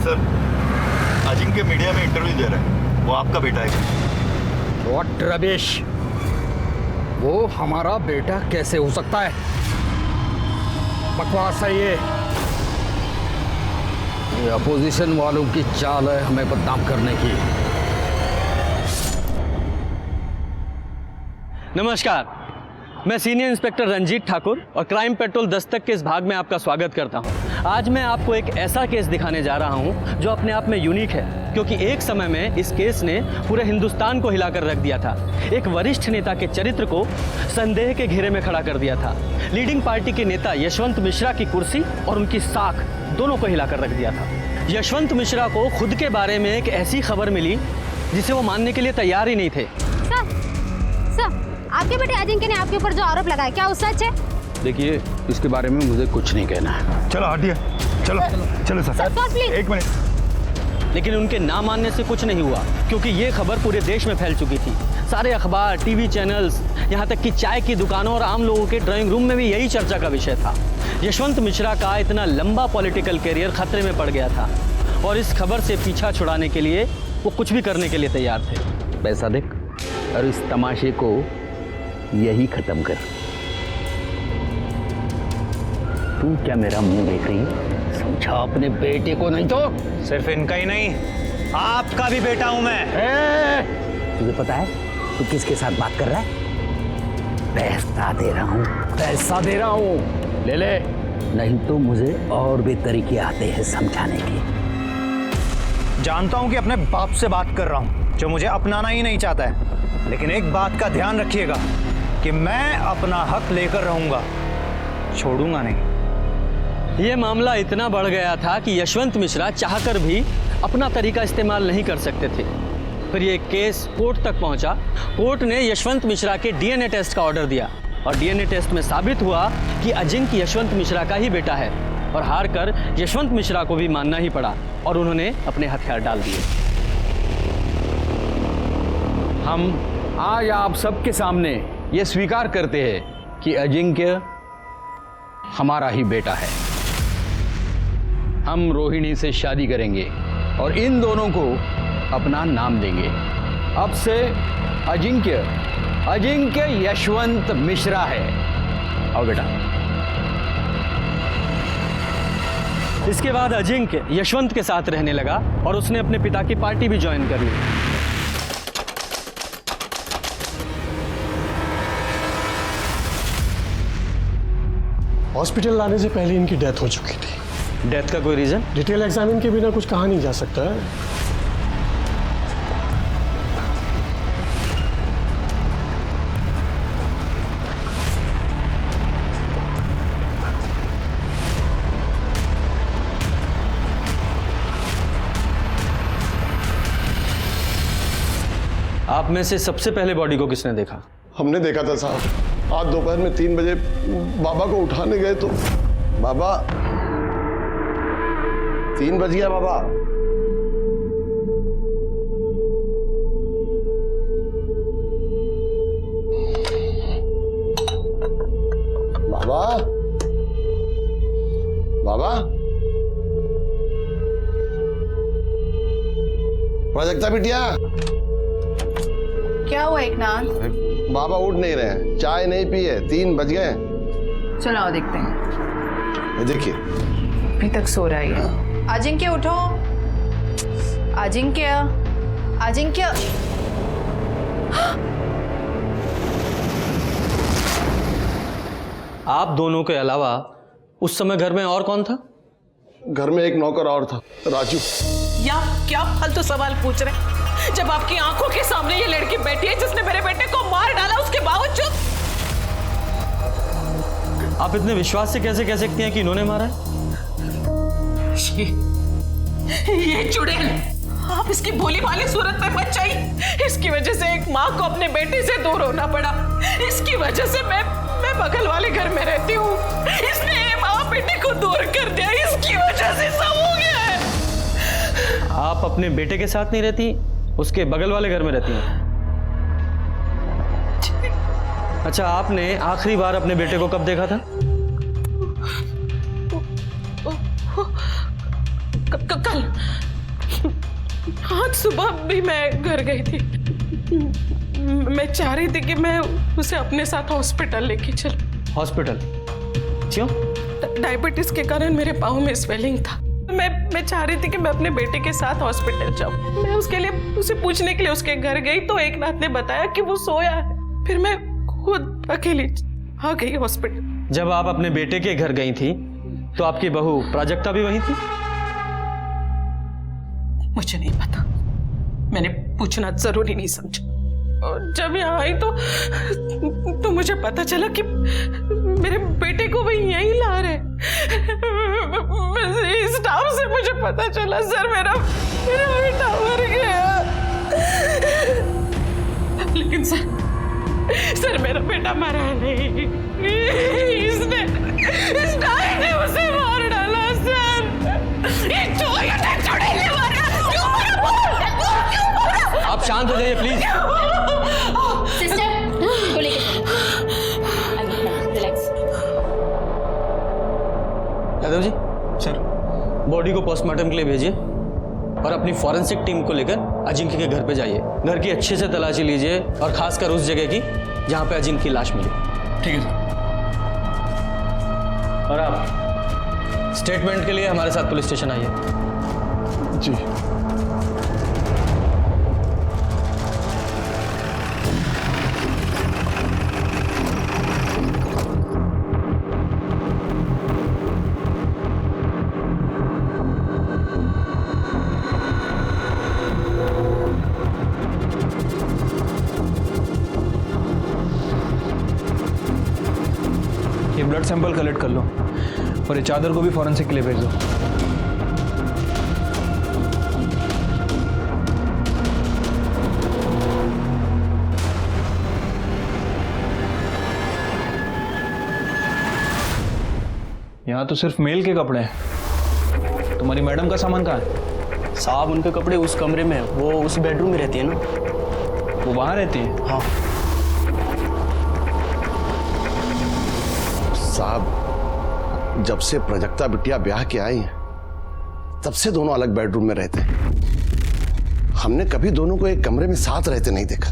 Sir, Ajinkya media में interview दे रहा है, वो आपका बेटा है। व्हाट रबिश, वो हमारा बेटा कैसे हो सकता है? बकवास है ये अपोजिशन वालों की चाल है हमें बदनाम करने की। नमस्कार, मैं सीनियर इंस्पेक्टर रंजीत ठाकुर और क्राइम पेट्रोल दस्तक के इस भाग में आपका स्वागत करता हूं। आज मैं आपको एक ऐसा केस दिखाने जा रहा हूं जो अपने आप में यूनिक है, क्योंकि एक समय में इस केस ने पूरे हिंदुस्तान को हिलाकर रख दिया था। एक वरिष्ठ नेता के चरित्र को संदेह के घेरे में खड़ा कर दिया था। लीडिंग पार्टी के नेता यशवंत मिश्रा की कुर्सी और उनकी साख दोनों को हिलाकर रख दिया था। यशवंत मिश्रा को खुद के बारे में एक ऐसी खबर मिली जिसे वो मानने के लिए तैयार ही नहीं थे। सर, आपके बेटे अजिंक्य ने आपके ऊपर जो आरोप लगाया, क्या वो सच है? देखिए, इसके बारे में मुझे कुछ नहीं कहना है। चलो हटिए, चलो चलो सर, प्लीज। एक मिनट। लेकिन उनके ना मानने से कुछ नहीं हुआ, क्योंकि ये खबर पूरे देश में फैल चुकी थी। सारे अखबार, टीवी चैनल्स, यहाँ तक कि चाय की दुकानों और आम लोगों के ड्राइंग रूम में भी यही चर्चा का विषय था। यशवंत मिश्रा का इतना लंबा पॉलिटिकल करियर खतरे में पड़ गया था और इस खबर से पीछा छुड़ाने के लिए वो कुछ भी करने के लिए तैयार थे। पैसा देख और इस तमाशे को यही खत्म कर। तू क्या मेरा मुंह देख रही है? समझा अपने बेटे को, नहीं तो सिर्फ इनका ही नहीं, आपका भी बेटा हूं मैं। तुझे पता है तू किसके साथ बात कर रहा है? पैसा दे रहा हूँ, पैसा दे रहा हूँ, ले ले, नहीं तो मुझे और भी तरीके आते हैं समझाने के। जानता हूं कि अपने बाप से बात कर रहा हूं, जो मुझे अपनाना ही नहीं चाहता है, लेकिन एक बात का ध्यान रखिएगा कि मैं अपना हक लेकर रहूंगा, छोड़ूंगा नहीं। ये मामला इतना बढ़ गया था कि यशवंत मिश्रा चाहकर भी अपना तरीका इस्तेमाल नहीं कर सकते थे। फिर ये केस कोर्ट तक पहुंचा। कोर्ट ने यशवंत मिश्रा के डीएनए टेस्ट का ऑर्डर दिया और डीएनए टेस्ट में साबित हुआ कि अजिंक्य यशवंत मिश्रा का ही बेटा है और हार कर यशवंत मिश्रा को भी मानना ही पड़ा और उन्होंने अपने हथियार डाल दिए। हम आज आप सबके सामने ये स्वीकार करते हैं कि अजिंक्य हमारा ही बेटा है। हम रोहिणी से शादी करेंगे और इन दोनों को अपना नाम देंगे। अब से अजिंक्य यशवंत मिश्रा है। आओ बेटा। इसके बाद अजिंक्य यशवंत के साथ रहने लगा और उसने अपने पिता की पार्टी भी ज्वाइन कर ली। हॉस्पिटल लाने से पहले इनकी डेथ हो चुकी थी। डेथ का कोई रीजन? डिटेल एग्जामिन के बिना कुछ कहा नहीं जा सकता है। आप में से सबसे पहले बॉडी को किसने देखा? हमने देखा था साहब, आज दोपहर में 3 बजे बाबा को उठाने गए तो बाबा 3 बज गया। बाबा बाबा बाबा प्राजक्ता बिटिया, क्या हुआ एकनाथ? बाबा उठ नहीं रहे हैं, चाय नहीं पी है, 3 बज गए। चलो आओ देखते हैं। देखिए अभी तक सो रहा है। अजिंक्य उठो, अजिंक्य, अजिंक्य। आप दोनों के अलावा उस समय घर में और कौन था? घर में एक नौकर और था, राजू। या क्या फालतू सवाल पूछ रहे, जब आपकी आंखों के सामने ये लड़की बैठी है जिसने मेरे बेटे को मार डाला, उसके बावजूद आप इतने विश्वास से कैसे कह सकती हैं कि इन्होंने मारा है? ये चुड़ैल, आप इसकी भोली भाली सूरत में मत जाइए। इसकी वजह से एक माँ को अपने बेटे से दूर होना पड़ा। इसकी वजह से मैं बगल वाले घर में रहती हूँ। इसने माँ बेटे को दूर कर दिया, इसकी वजह से सब हो गया है। आप अपने बेटे के साथ नहीं रहती, उसके बगल वाले घर में रहती हैं। अच्छा, आपने आखिरी बार अपने बेटे को कब देखा था? कल आज सुबह भी मैं घर गई थी। मैं चाह रही थी कि मैं उसे अपने साथ हॉस्पिटल लेके चलूं। हॉस्पिटल क्यों? डायबिटीज के कारण मेरे पाँव में स्वेलिंग था। मैं चाह रही थी कि मैं अपने बेटे के साथ हॉस्पिटल जाऊं। मैं उसके लिए उसे पूछने के लिए उसके घर गई तो एक नाथ ने बताया कि वो सोया है। फिर मैं खुद अकेली आ गई हॉस्पिटल। जब आप अपने बेटे के घर गई थी तो आपकी बहू प्राजक्ता भी वहीं थी? मुझे नहीं पता, मैंने पूछना जरूरी नहीं समझा। और जब यहाँ आई तो मुझे पता चला कि मेरे बेटे को भी यहीं ला रहे। इस टाइम से मुझे पता चला सर मेरा बेटा मर गया। लेकिन सर मेरा बेटा मरा नहीं, इसने इस डाई ने उसे मार डाला सर। ये चुड़ैल मारा। आप शांत हो जाइए प्लीज। सिस्टर को लेके relax. Yadav ji sir, body को पोस्टमार्टम के लिए भेजिए और अपनी फॉरेंसिक टीम को लेकर अजिंक्य के घर पे जाइए। घर की अच्छे से तलाशी लीजिए और खासकर उस जगह की जहां पे अजिंक्य की लाश मिली। ठीक है सर। और आप स्टेटमेंट के लिए हमारे साथ पुलिस स्टेशन आइए। जी। ये ब्लड सैंपल कलेक्ट कर लो और ये चादर को भी फॉरेंसिक के लिए भेज दो। यहाँ तो सिर्फ मेल के कपड़े हैं। तुम्हारी मैडम का सामान कहाँ है? साहब उनके कपड़े उस कमरे में है, वो उस बेडरूम में रहती है ना। वो वहाँ रहती है? हाँ साहब, जब से प्राजक्ता बिटिया ब्याह के आई हैं तब से दोनों अलग बेडरूम में रहते हैं। हमने कभी दोनों को एक कमरे में साथ रहते नहीं देखा।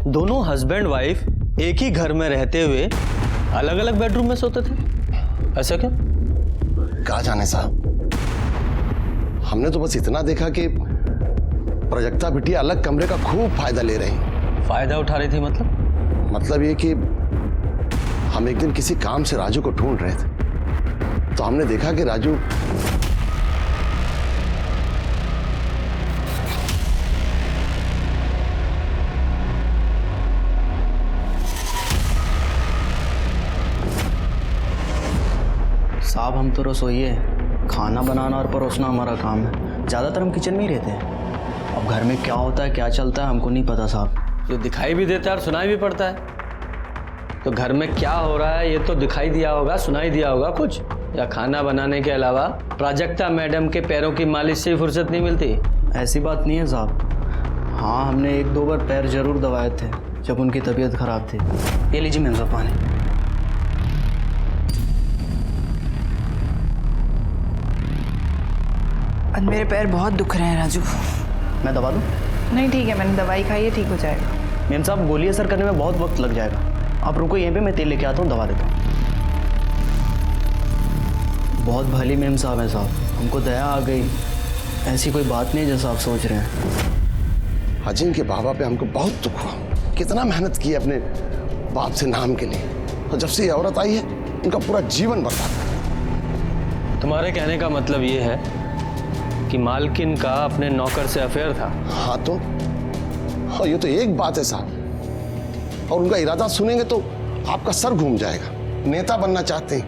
दोनों हस्बैंड वाइफ एक ही घर में रहते हुए अलग अलग बेडरूम में सोते थे, ऐसा क्या? कहा जाने साहब, हमने तो बस इतना देखा कि प्राजक्ता बिटिया अलग कमरे का खूब फायदा ले रही। फायदा उठा रही थी मतलब ये कि हम एक दिन किसी काम से राजू को ढूंढ रहे थे तो हमने देखा कि राजू साहब हम तो रसोइये हैं, खाना बनाना और परोसना हमारा काम है। ज़्यादातर हम किचन में ही रहते हैं। अब घर में क्या होता है क्या चलता है हमको नहीं पता साहब। जो दिखाई भी देता है और सुनाई भी पड़ता है। तो घर में क्या हो रहा है ये तो दिखाई दिया होगा, सुनाई दिया होगा कुछ। या खाना बनाने के अलावा प्राजक्ता मैडम के पैरों की मालिश से फुर्सत नहीं मिलती? ऐसी बात नहीं है साहब। हाँ हमने 1-2 बार पैर जरूर दबाए थे जब उनकी तबीयत खराब थी। ये लीजिए मैम साहब पानी। और मेरे पैर बहुत दुख रहे हैं राजू। मैं दबा दूँ? नहीं ठीक है, मैंने दवाई खाई है, ठीक हो जाएगा। मैम साहब गोली असर करने में बहुत वक्त लग जाएगा, आप रुको यहीं पे, मैं तेल लेके आता हूँ, दवा देता हूँ। बहुत भली मैम साहब हैं साहब, हमको दया आ गई। ऐसी कोई बात नहीं जैसा आप सोच रहे हैं। अजिंक्य के बाबा पे हमको बहुत दुख हुआ। कितना मेहनत की अपने बाप से नाम के लिए, और जब से ये औरत आई है उनका पूरा जीवन बर्बाद। तुम्हारे कहने का मतलब ये है कि मालकिन का अपने नौकर से अफेयर था? हाँ तो, और ये तो एक बात है साहब, और उनका इरादा सुनेंगे तो आपका सर घूम जाएगा। नेता बनना चाहते हैं,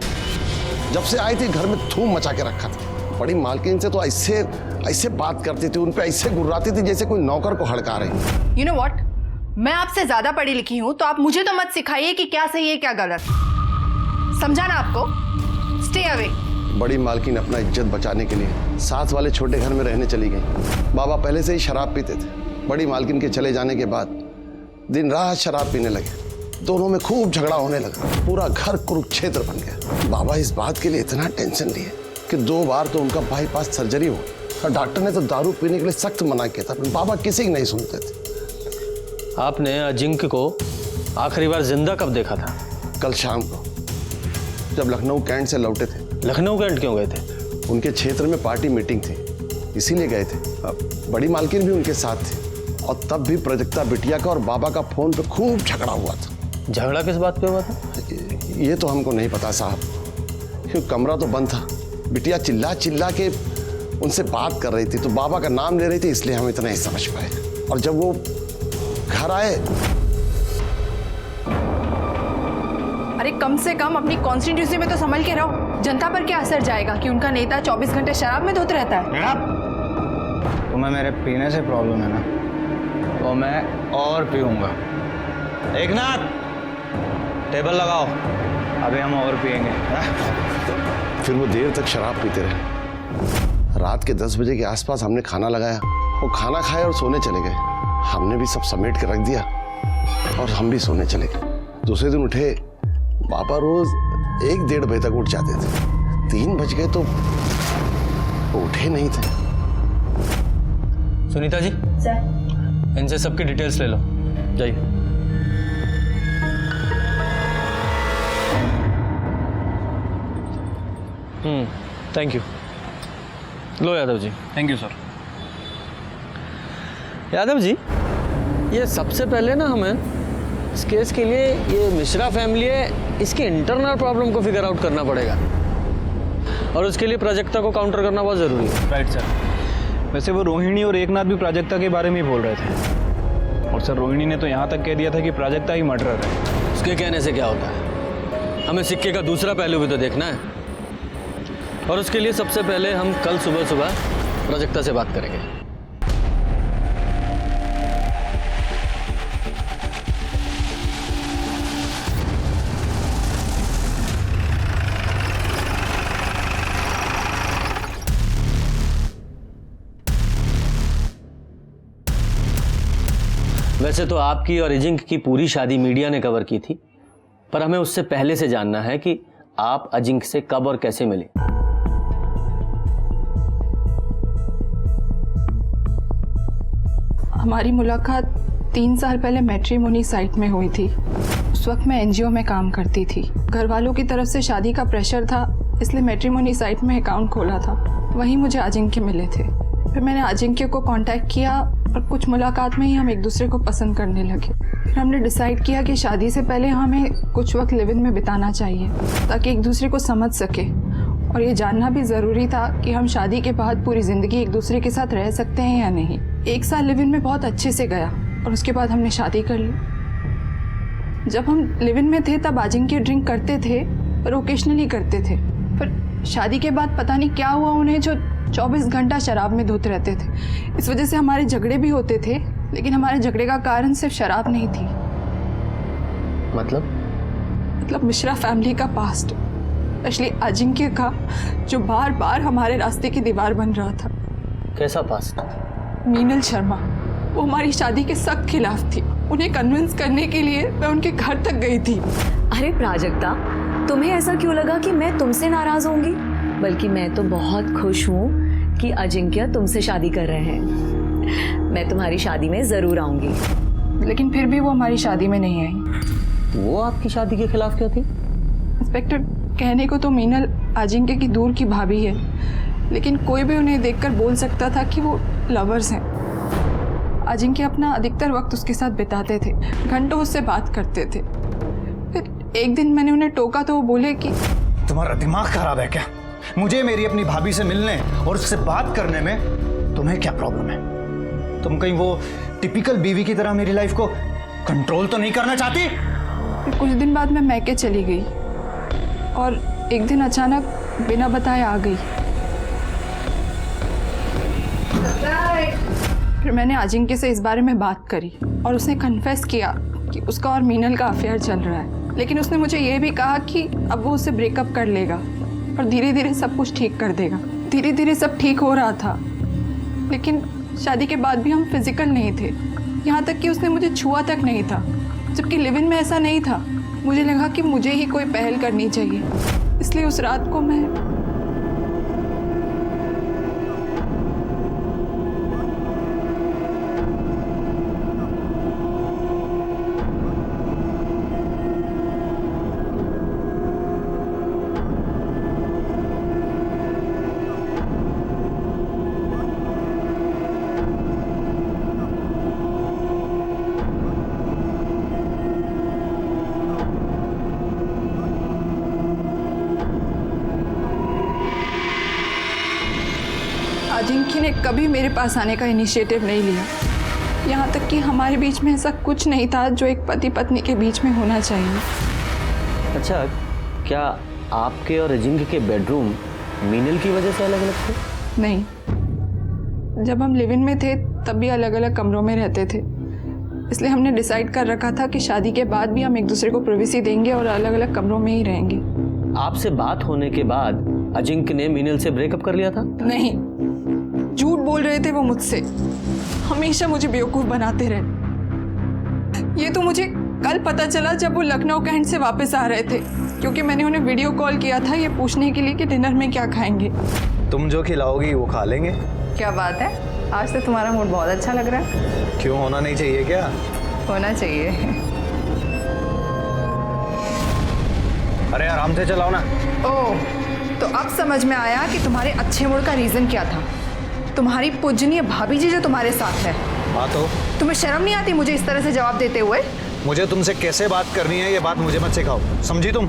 जब से आई थी घर में धूम मचा के रखा था। बड़ी मालकिन से तो ऐसे बात करती थी, उन पे ऐसे गुर्राती थी जैसे कोई नौकर को हड़का रही। You know what? मैं आपसे ज्यादा पढ़ी लिखी हूं तो आप मुझे तो मत सिखाइए कि क्या सही है क्या गलत। समझा ना आपको? Stay away. बड़ी मालकिन अपना इज्जत बचाने के लिए साथ वाले छोटे घर में रहने चली गई। बाबा पहले से ही शराब पीते थे। बड़ी मालकिन के चले जाने के बाद दिन रात शराब पीने लगे। दोनों में खूब झगड़ा होने लगा, पूरा घर कुरुक्षेत्र बन गया। बाबा इस बात के लिए इतना टेंशन लिए कि 2 बार तो उनका बाईपास सर्जरी हो और डॉक्टर ने तो दारू पीने के लिए सख्त मना किया था, पर बाबा किसी की नहीं सुनते थे। आपने अजिंक्य को आखिरी बार जिंदा कब देखा था? कल शाम को जब लखनऊ कैंट से लौटे थे। लखनऊ कैंट क्यों गए थे? उनके क्षेत्र में पार्टी मीटिंग थी, इसीलिए गए थे। बड़ी मालकिन भी उनके साथ थी और तब भी प्रजक्ता बिटिया का और बाबा का फोन पे खूब झगड़ा हुआ था। झगड़ा किस बात पे हुआ था? ये तो हमको नहीं पता साहब, क्योंकि कमरा तो बंद था। बिटिया चिल्ला चिल्ला के उनसे बात कर रही थी तो बाबा का नाम ले रही थी, इसलिए हम इतना ही समझ पाए। और जब वो घर आए, अरे कम से कम अपनी कॉन्स्टिट्यूंसी में तो संभल के रहो। जनता पर क्या असर जाएगा कि उनका नेता 24 घंटे शराब में धुत रहता है? तुम्हें मेरे पीने से प्रॉब्लम है ना, तो मैं और पीऊंगा। एकनाथ, टेबल लगाओ, अभी हम और पिएंगे। फिर वो देर तक शराब पीते रहे। रात के 10 बजे के आसपास हमने खाना लगाया, वो खाना खाए और सोने चले गए। हमने भी सब समेट के रख दिया और हम भी सोने चले गए। दूसरे दिन उठे, बाबा रोज 1-1.5 बजे तक उठ जाते थे। 3 बज गए तो उठे नहीं थे। सुनीता जी, सर, इनसे सबकी डिटेल्स ले लो, जाइए। Thank you. लो Yadav ji. Thank you sir. Yadav ji, ये सबसे पहले ना हमें इस केस के लिए ये मिश्रा फैमिली है, इसकी इंटरनल प्रॉब्लम को फिगर आउट करना पड़ेगा और उसके लिए प्राजक्ता को काउंटर करना बहुत ज़रूरी है। Right sir. वैसे वो रोहिणी और एकनाथ भी प्राजक्ता के बारे में ही बोल रहे थे, और सर रोहिणी ने तो यहाँ तक कह दिया था कि प्राजक्ता ही मर्डरर है। उसके कहने से क्या होता है? हमें सिक्के का दूसरा पहलू भी तो देखना है, और उसके लिए सबसे पहले हम कल सुबह प्राजक्ता से बात करेंगे। वैसे तो आपकी और अजिंक्य की पूरी शादी मीडिया ने कवर की थी, पर हमें उससे पहले से जानना है कि आप अजिंक्य से कब और कैसे मिले। हमारी मुलाकात 3 साल पहले मैट्रिमोनी साइट में हुई थी। उस वक्त मैं एनजीओ में काम करती थी। घर वालों की तरफ से शादी का प्रेशर था, इसलिए मैट्रिमोनी साइट में अकाउंट खोला था। वहीं मुझे अजिंक्य मिले थे। फिर मैंने अजिंक्य को कांटेक्ट किया और कुछ मुलाकात में ही हम एक दूसरे को पसंद करने लगे। फिर हमने डिसाइड किया कि शादी से पहले हमें कुछ वक्त लिव इन में बिताना चाहिए ताकि एक दूसरे को समझ सके, और ये जानना भी ज़रूरी था कि हम शादी के बाद पूरी ज़िंदगी एक दूसरे के साथ रह सकते हैं या नहीं। 1 साल लिव इन में बहुत अच्छे से गया और उसके बाद हमने शादी कर ली। जब हम लिव इन में थे तब अजिंक्य ड्रिंक करते थे, पर ओकेशनली करते थे। फिर शादी के बाद पता नहीं क्या हुआ उन्हें, जो 24 घंटा शराब में धुत रहते थे। इस वजह से हमारे झगड़े भी होते थे, लेकिन हमारे झगड़े का कारण सिर्फ शराब नहीं थी। मतलब मिश्रा फैमिली का पास्ट, स्पेशली अजिंक्य का, जो बार बार हमारे रास्ते की दीवार बन रहा था। कैसा पास्ट? मीनल शर्मा, वो हमारी शादी के सख्त खिलाफ थी। उन्हें कन्विंस करने के लिए मैं उनके घर तक गई थी। अरे प्राजक्ता, तुम्हें ऐसा क्यों लगा कि मैं तुमसे नाराज होंगी? बल्कि मैं तो बहुत खुश हूँ कि अजिंक्य तुमसे शादी कर रहे हैं। मैं तुम्हारी शादी में जरूर आऊंगी। लेकिन फिर भी वो हमारी शादी में नहीं आई। वो आपकी शादी के खिलाफ क्यों थी? इंस्पेक्टर, कहने को तो मीनल अजिंक्य की दूर की भाभी है, लेकिन कोई भी उन्हें देखकर बोल सकता था कि वो लवर्स हैं। अजिंक्य अपना अधिकतर वक्त उसके साथ बिताते थे, घंटों उससे बात करते थे। फिर एक दिन मैंने उन्हें टोका तो वो बोले कि तुम्हारा दिमाग खराब है क्या? मुझे मेरी अपनी भाभी से मिलने और उससे बात करने में तुम्हें क्या प्रॉब्लम है? तुम कहीं वो टिपिकल बीवी की तरह मेरी लाइफ को कंट्रोल तो नहीं करना चाहती? फिर कुछ दिन बाद मैं मैके चली गई और एक दिन अचानक बिना बताए आ गई। फिर मैंने अजिंक्य से इस बारे में बात करी और उसने कन्फेस किया कि उसका और मीनल का अफेयर चल रहा है। लेकिन उसने मुझे ये भी कहा कि अब वो उसे ब्रेकअप कर लेगा और धीरे धीरे सब कुछ ठीक कर देगा। धीरे धीरे सब ठीक हो रहा था, लेकिन शादी के बाद भी हम फिजिकल नहीं थे। यहाँ तक कि उसने मुझे छुआ तक नहीं था, जबकि लिव इन में ऐसा नहीं था। मुझे लगा कि मुझे ही कोई पहल करनी चाहिए, इसलिए उस रात को मैं अजिंक्य ने कभी मेरे पास आने का इनिशिएटिव नहीं लिया। यहाँ तक कि हमारे बीच में ऐसा कुछ नहीं था जो एक पति पत्नी के बीच में होना चाहिए। अच्छा, क्या आपके और अजिंक्य के बेडरूम मीनल की वजह से अलग अलग थे? नहीं, जब हम लिव इन में थे तब भी अलग अलग कमरों में रहते थे। इसलिए हमने डिसाइड कर रखा था कि शादी के बाद भी हम एक दूसरे को प्राइवेसी देंगे और अलग अलग कमरों में ही रहेंगे। आपसे बात होने के बाद अजिंक्य ने मीनल से ब्रेकअप कर लिया था? नहीं, झूठ बोल रहे थे वो मुझसे। हमेशा मुझे बेवकूफ बनाते रहे। ये तो मुझे कल पता चला जब वो लखनऊ कैंट से वापस आ रहे थे, क्योंकि मैंने उन्हें वीडियो कॉल किया था ये पूछने के लिए कि डिनर में क्या खाएंगे। तुम जो खिलाओगी वो खा लेंगे। क्या बात है, आज तो तुम्हारा मूड बहुत अच्छा लग रहा है। क्यों, होना नहीं चाहिए क्या? होना चाहिए। अरे आराम से चलाओ ना। ओह, तो अब समझ में आया कि तुम्हारे अच्छे मूड का रीजन क्या था। तुम्हारी पूजनीय भाभी जी जो तुम्हारे साथ है। बात हो। तुम्हें शर्म नहीं आती मुझे इस तरह से जवाब देते हुए? मुझे तुमसे कैसे बात करनी है ये बात मुझे मत सिखाओ, समझी तुम?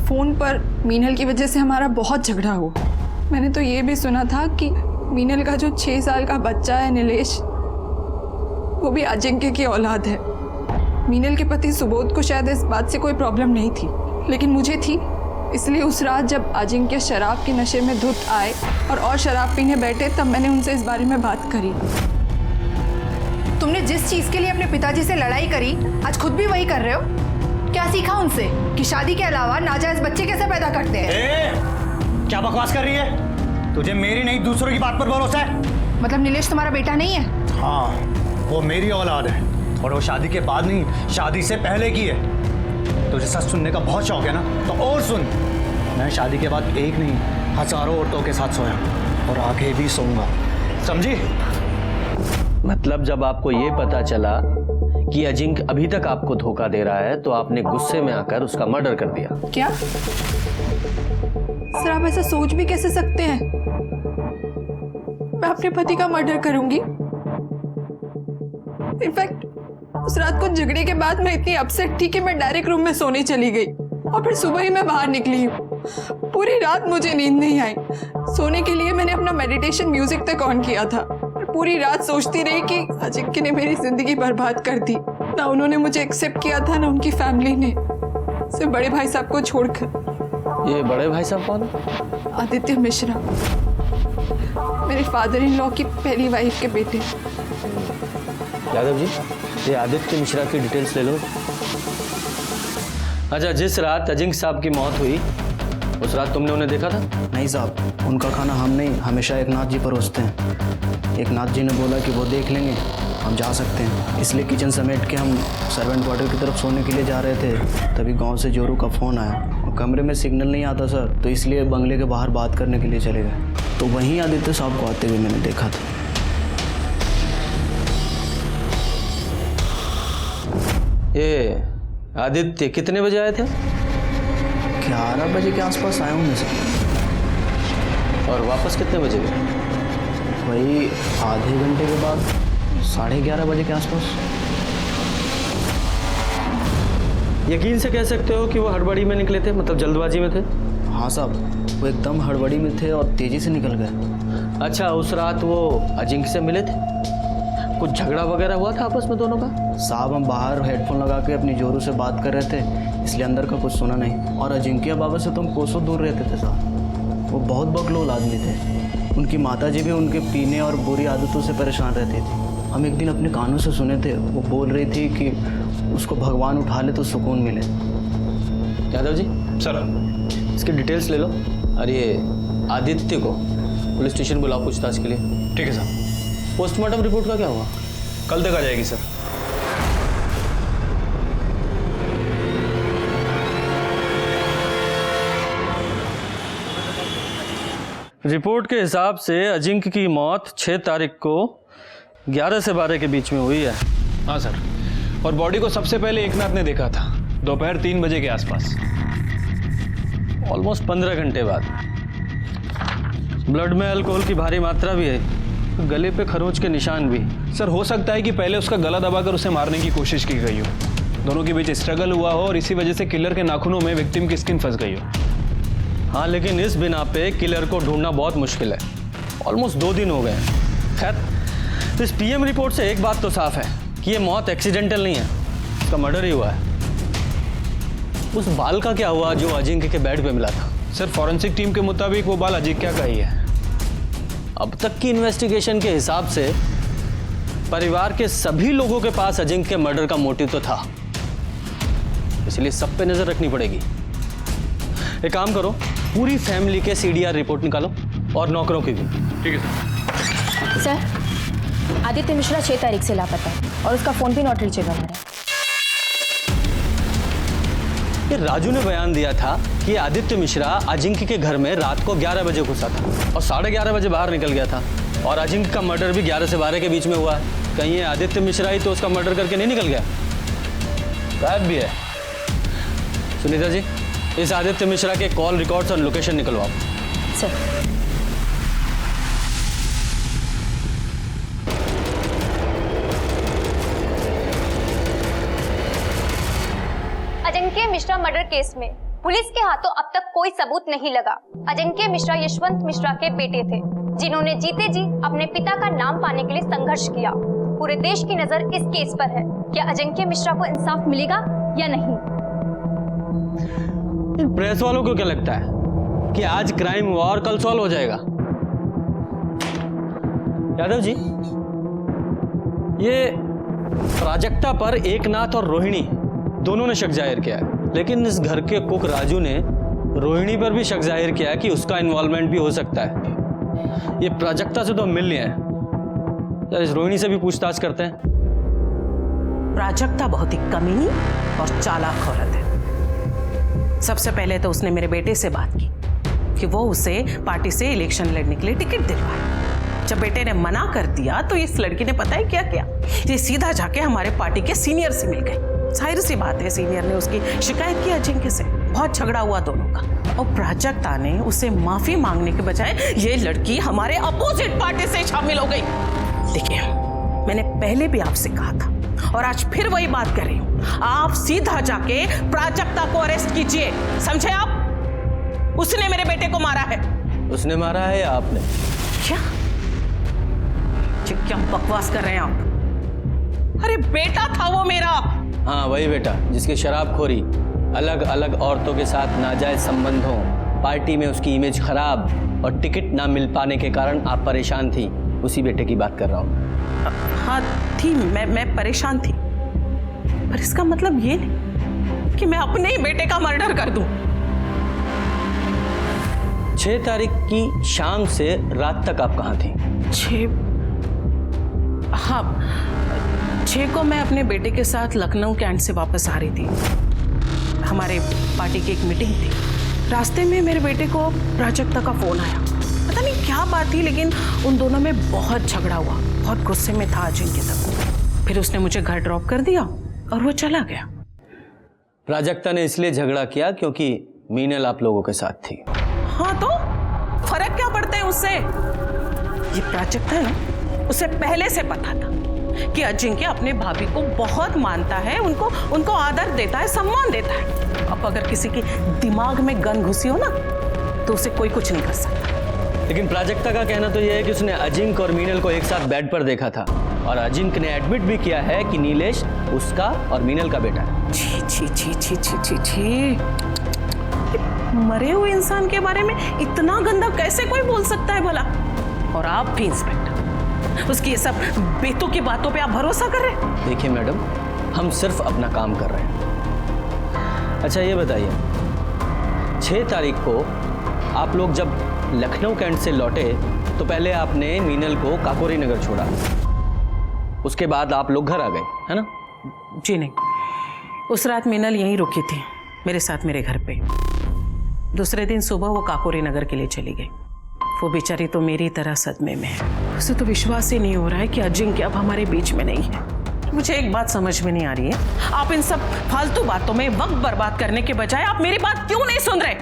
फोन पर मीनल की वजह से हमारा बहुत झगड़ा हुआ। मैंने तो ये भी सुना था कि मीनल का जो 6 साल का बच्चा है नीलेश, वो भी अजिंक्य की औलाद है। मीनल के पति सुबोध को शायद इस बात से कोई प्रॉब्लम नहीं थी, लेकिन मुझे थी। इसलिए उस रात जब अजिंक्य शराब के नशे में धुत आए और शराब पीने बैठे, तब मैंने उनसे इस बारे में बात करी। तुमने जिस चीज के लिए अपने पिताजी से लड़ाई करी, आज खुद भी वही कर रहे हो। क्या सीखा उनसे कि शादी के अलावा नाजायज बच्चे कैसे पैदा करते हैं? क्या बकवास कर रही है? तुझे मेरी नहीं दूसरों की बात पर भरोसा है? मतलब नीलेश तुम्हारा बेटा नहीं है? हाँ, वो मेरी औलाद है और वो शादी के बाद नहीं, शादी से पहले की है। तुझे सच सुनने का बहुत शौक है ना, तो और सुन। मैं शादी के बाद एक नहीं, हजारों औरतों के साथ सोया और आगे भी सोऊंगा, समझी? मतलब जब आपको ये पता चला कि अजिंक्य अभी तक आपको धोखा दे रहा है, तो आपने गुस्से में आकर उसका मर्डर कर दिया? क्या सर, आप ऐसा सोच भी कैसे सकते हैं? मैं अपने पति का मर्डर करूंगी? इनफैक्ट उस रात को झगड़े के बाद मैं इतनी अपसेट थी कि मैं डायरेक्ट रूम में सोने चली गई और फिर सुबह ही मैं बाहर निकली हूँ। पूरी रात मुझे नींद नहीं आई। सोने के लिए मैंने अपना मेडिटेशन म्यूजिक तक ऑन किया था। पूरी रात सोचती रही कि अजिंक्य ने मेरी जिंदगी बर्बाद कर दी। ना उन्होंने मुझे एक्सेप्ट किया था, ना उनकी फैमिली ने, सिर्फ बड़े भाई साहब को छोड़कर। ये बड़े भाई साहब कौन है? आदित्य मिश्रा, मेरे फादर इन लॉ की पहली वाइफ के बेटे। यादव जी, ये आदित्य मिश्रा की डिटेल्स ले लो। अच्छा, जिस रात अजिंक्य साहब की मौत हुई, उस रात तुमने उन्हें देखा था? नहीं साहब, उनका खाना हम नहीं, हमेशा एकनाथ जी परोसते हैं। एकनाथ जी ने बोला कि वो देख लेंगे, हम जा सकते हैं। इसलिए किचन समेट के हम सर्वेंट क्वार्टर की तरफ सोने के लिए जा रहे थे, तभी गांव से जोरू का फ़ोन आया और कमरे में सिग्नल नहीं आता सर, तो इसलिए बंगले के बाहर बात करने के लिए चले गए। तो वहीं आदित्य साहब को आते हुए मैंने देखा था। ये आदित्य कितने बजे आए थे? 11 बजे के आसपास आया हूँ मैं सर। और वापस कितने बजे गए? वही आधे घंटे के बाद 11:30 बजे के आसपास। यकीन से कह सकते हो कि वो हड़बड़ी में निकले थे, मतलब जल्दबाजी में थे? हाँ साहब, वो एकदम हड़बड़ी में थे और तेज़ी से निकल गए। अच्छा, उस रात वो अजिंक्य से मिले थे? कुछ झगड़ा वगैरह हुआ था आपस में दोनों का? साहब, हम बाहर हेडफोन लगा के अपनी जोरू से बात कर रहे थे, इसलिए अंदर का कुछ सुना नहीं। और अजिंक्य बाबा से तो हम कोसों दूर रहते थे साहब। वो बहुत बकलोल आदमी थे। उनकी माताजी भी उनके पीने और बुरी आदतों से परेशान रहती थी। हम एक दिन अपने कानों से सुने थे, वो बोल रही थी कि उसको भगवान उठा ले तो सुकून मिले। यादव जी सर, इसकी डिटेल्स ले लो और ये आदित्य को पुलिस स्टेशन बुलाओ पूछताछ के लिए। ठीक है सर। पोस्टमार्टम रिपोर्ट का क्या हुआ? कल तक आ जाएगी सर। रिपोर्ट के हिसाब से अजिंक्य की मौत 6 तारीख को 11 से 12 के बीच में हुई है। हाँ सर, और बॉडी को सबसे पहले एकनाथ ने देखा था दोपहर 3 बजे के आसपास, ऑलमोस्ट 15 घंटे बाद। ब्लड में अल्कोहल की भारी मात्रा भी है, गले पे खरोंच के निशान भी। सर, हो सकता है कि पहले उसका गला दबाकर उसे मारने की कोशिश की गई हो, दोनों के बीच स्ट्रगल हुआ हो और इसी वजह से किलर के नाखूनों में विक्टिम की स्किन फंस गई हो। हाँ, लेकिन इस बिना पे किलर को ढूंढना बहुत मुश्किल है। ऑलमोस्ट 2 दिन हो गए हैं। खैर, इस पीएम रिपोर्ट से एक बात तो साफ है कि ये मौत एक्सीडेंटल नहीं है, इसका मर्डर ही हुआ है। उस बाल का क्या हुआ जो अजिंक्य के बेड पे मिला था? सर, फॉरेंसिक टीम के मुताबिक वो बाल अजिंक्य का ही है। अब तक की इन्वेस्टिगेशन के हिसाब से परिवार के सभी लोगों के पास अजिंक्य मर्डर का मोटिव तो था, इसलिए सब पे नजर रखनी पड़ेगी। एक काम करो, पूरी फैमिली के सीडीआर रिपोर्ट निकालो और नौकरों की भी। ठीक है सर। सर, आदित्य मिश्रा 6 तारीख से लापता है और उसका फोन भी नॉट रीचेबल है। ये राजू ने बयान दिया था कि आदित्य मिश्रा अजिंक्य के घर में रात को 11 बजे घुसा था और 11:30 बजे बाहर निकल गया था, और अजिंक्य का मर्डर भी 11 से 12 के बीच में हुआ। कहीं ये आदित्य मिश्रा ही तो उसका मर्डर करके नहीं निकल गया? गायब भी है। सुनीता जी, इस आदित्य मिश्रा के कॉल रिकॉर्ड्स और लोकेशन निकलवाओ। Sir. Ajinkya Mishra murder case में पुलिस के हाथों अब तक कोई सबूत नहीं लगा। अजिंक्य मिश्रा यशवंत मिश्रा के बेटे थे, जिन्होंने जीते जी अपने पिता का नाम पाने के लिए संघर्ष किया। पूरे देश की नजर इस केस पर है। क्या अजिंक्य मिश्रा को इंसाफ मिलेगा या नहीं? इन प्रेस वालों को क्या लगता है कि आज क्राइम हुआ और कल सॉल्व हो जाएगा? यादव जी, ये प्राजक्ता पर एकनाथ और रोहिणी दोनों ने शक जाहिर किया है, लेकिन इस घर के कुक राजू ने रोहिणी पर भी शक जाहिर किया है कि उसका इन्वॉल्वमेंट भी हो सकता है। ये प्राजक्ता से तो मिल लिया है, यार इस रोहिणी से भी पूछताछ करते हैं। प्राजक्ता बहुत ही कमीनी और चालाक औरत है। सबसे पहले तो उसने मेरे बेटे से बात की कि वो उसे पार्टी से इलेक्शन लड़ने के लिए टिकट दिलवाए। जब बेटे ने मना कर दिया तो इस लड़की ने पता है क्या किया? ये सीधा जाके हमारे पार्टी के सीनियर से मिल गई। जाहिर सी बात है, सीनियर ने उसकी शिकायत की अजिंक्य से। बहुत झगड़ा हुआ दोनों का, और प्राजक्ता ने उसे माफी मांगने के बजाय ये लड़की हमारे अपोजिट पार्टी से शामिल हो गई। देखिए, मैंने पहले भी आपसे कहा था और आज फिर वही बात कर रही हूँ, आप सीधा जाके प्राजक्ता को अरेस्ट कीजिए, समझे आप? उसने मेरे बेटे को मारा है। उसने मारा है या आपने? क्या बकवास कर रहे हैं आप? अरे बेटा था वो मेरा। हाँ, वही बेटा जिसकी शराबखोरी, अलग अलग औरतों के साथ नाजायज संबंधों, पार्टी में उसकी इमेज खराब और टिकट ना मिल पाने के कारण आप परेशान थी, उसी बेटे की बात कर रहा हूँ। हाँ थी, मैं परेशान थी, पर इसका मतलब ये नहीं कि मैं अपने ही बेटे का मर्डर कर दूं। 6 तारीख की शाम से रात तक आप कहाँ थी? 6 को मैं अपने बेटे के साथ लखनऊ कैंट से वापस आ रही थी। हमारे पार्टी की एक मीटिंग थी। रास्ते में मेरे बेटे को प्राजक्ता का फोन आया। पता नहीं क्या बात थी, लेकिन उन दोनों में बहुत झगड़ा हुआ। बहुत गुस्से में था अजिंक्य तक। फिर उसने मुझे घर ड्रॉप कर दिया और वो चला गया। प्राजक्ता ने इसलिए झगड़ा किया क्योंकि मीनल आप लोगों के साथ थी। हाँ तो फर्क क्या पड़ता है उससे? ये प्राजक्ता है ना, उसे पहले से पता था कि अजिंक्य अपने भाभी को बहुत मानता है, उनको आदर देता है, सम्मान देता है। अब अगर किसी के दिमाग में गन घुसी हो ना, तो उसे कोई कुछ नहीं कर सकता। लेकिन प्राजक्ता का कहना तो यह है कि उसने अजिंक्य और मीनल को एक साथ बेड पर देखा था, और अजिंक्य ने एडमिट भी किया है कि नीलेश उसका और मीनल का बेटा है। छी छी छी छी छी छी छी, मरे हुए इंसान के बारे में इतना गंदा कैसे कोई बोल सकता है भला? और आप भी इंस्पेक्टर, उसकी ये सब बेतों की बातों पे आप भरोसा कर रहे हैं? देखिए मैडम, हम सिर्फ अपना काम कर रहे हैं। अच्छा ये बताइए, 6 तारीख को आप लोग जब लखनऊ कैंट से लौटे तो पहले आपने मीनल को काकोरी नगर छोड़ा, उसके बाद आप लोग घर आ गए, है ना? जी नहीं, उस रात मीनल यहीं रुकी थी मेरे साथ मेरे घर पे। दूसरे दिन सुबह वो काकोरी नगर के लिए चली गई। वो बेचारी तो मेरी तरह सदमे में है। उसे तो विश्वास ही नहीं हो रहा है कि अजिंक्य अब हमारे बीच में नहीं है। मुझे एक बात समझ में नहीं आ रही है, आप इन सब फालतू बातों में वक्त बर्बाद करने के बजाय आप मेरी बात क्यों नहीं सुन रहे?